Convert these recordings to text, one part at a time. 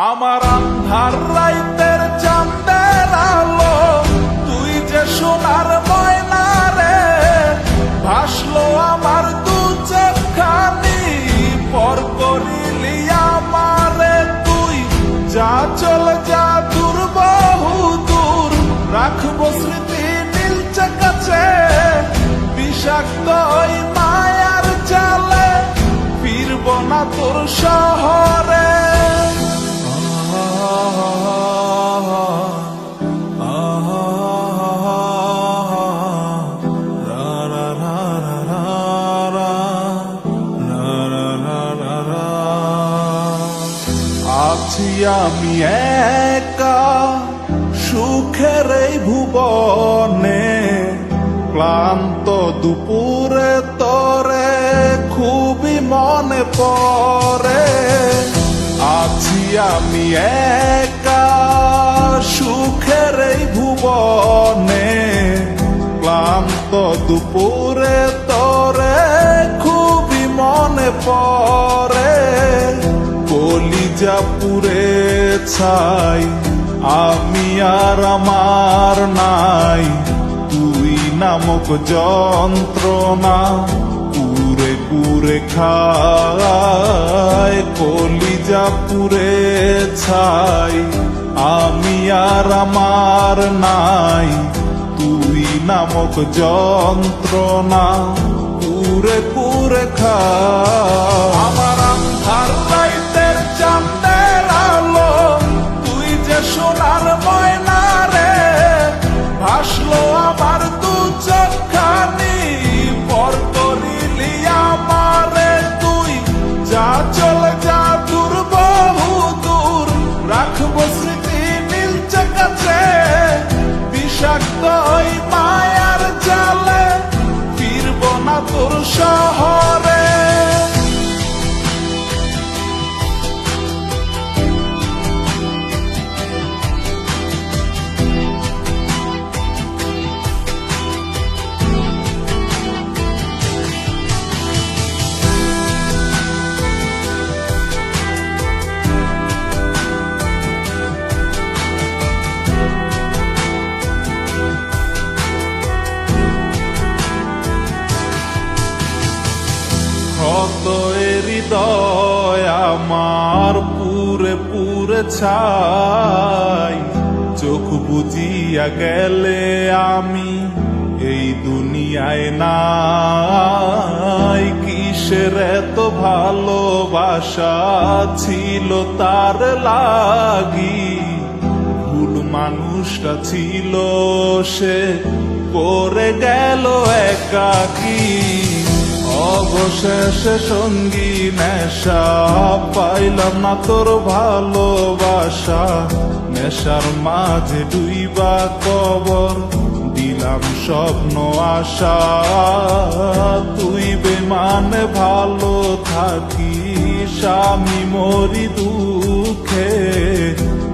আমার আন্ধার রাইতের চাঁদের আলো, তুই যে সোনার ময়না রে, ভাসলো আমার দু চোখখানি, পর করিলি আমারে তুই। যা চলে যা দূর বহু দূর, রাখবো স্মৃতি নীলচে কাছে, বিষাক্ত ওই মায়ার জালে, ফিরব না তোর শহরে। আছি আমি একা সুখের এই ভুবনে, ক্লান্ত দুপুরে তোরে খুবই মনে পড়ে। আছি আমি একা সুখের এই ভুবনে, ক্লান্ত দুপুরে তোরে খুবই মনে পড়ে। কলিজা পুড়ে ছাই, আমি আর আমার নাই, তুই নামক যন্ত্রণা পুরে পুরে খায়। কলিজা পুড়ে ছাই, আমি আর আমার নাই, তুই নামক যন্ত্রণা পুরে পুরে খায়। আমার আন্ধার রাইতের চাঁদের আলো, তুই যে সোনার ময়না রে, ভাসলো আমার দু চোখখানি, পর করিলি আমারে তুই। যা চলে যা দূর বহু দূর, রাখবো স্মৃতি নীলচে কাছে, বিষাক্ত ওই মায়ার জালে, ফিরব না তোর শহরে। কত হৃদয় আমার পুরে পুরে ছাই, চোখ বুজিয়া গেলে আমি এই দুনিয়ায় নাই। কিসের এত ভালোবাসা ছিল তার লাগি, ভুল মানুষটা ছিল সে, করে গেল একাকী। অবশেষে সঙ্গী নেশা, পাইলাম না তোর ভালোবাসা, নেশার মাঝে ডুইবা কবর দিলাম স্বপ্ন আশা। তুই বেমানে ভালো থাকিস, আমি মরি দুঃখে,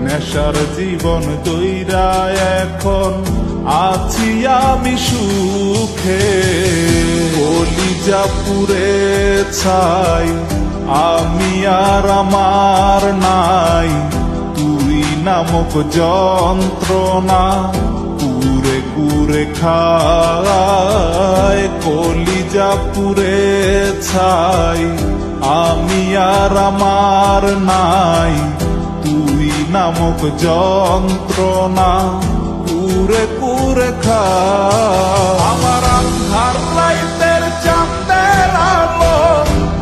নেশার জীবন দইরা এখন আছি আমি সুখে। কলিজা পুড়ে ছাই, আমি আর আমার নাই, তুই নামক যন্ত্রণা পুরে পুরে খায়। কলিজা পুড়ে ছাই, আমি আর আমার নাই, তুই নামক যন্ত্রণা পুরে পুরে খায়। আমার আন্ধার রাইতের চাঁদের আলো,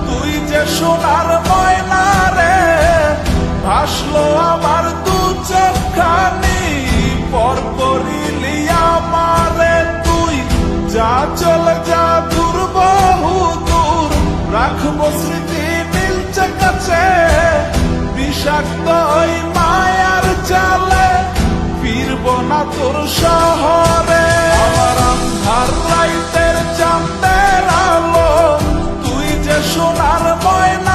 তুই যে সোনার ময়না রে, ভাসলো আমার দু চোখখানি, পর করিলি আমারে তুই। যা চলে যা দূর বহু দূর, রাখবো স্মৃতি নীলচে কাছে, বিষাক্ত ওই মায়ার জালে, ফিরব না তোর শহরে। আমার আন্ধার রাইতের চাঁদের আলো, তুই যে সোনার ময়না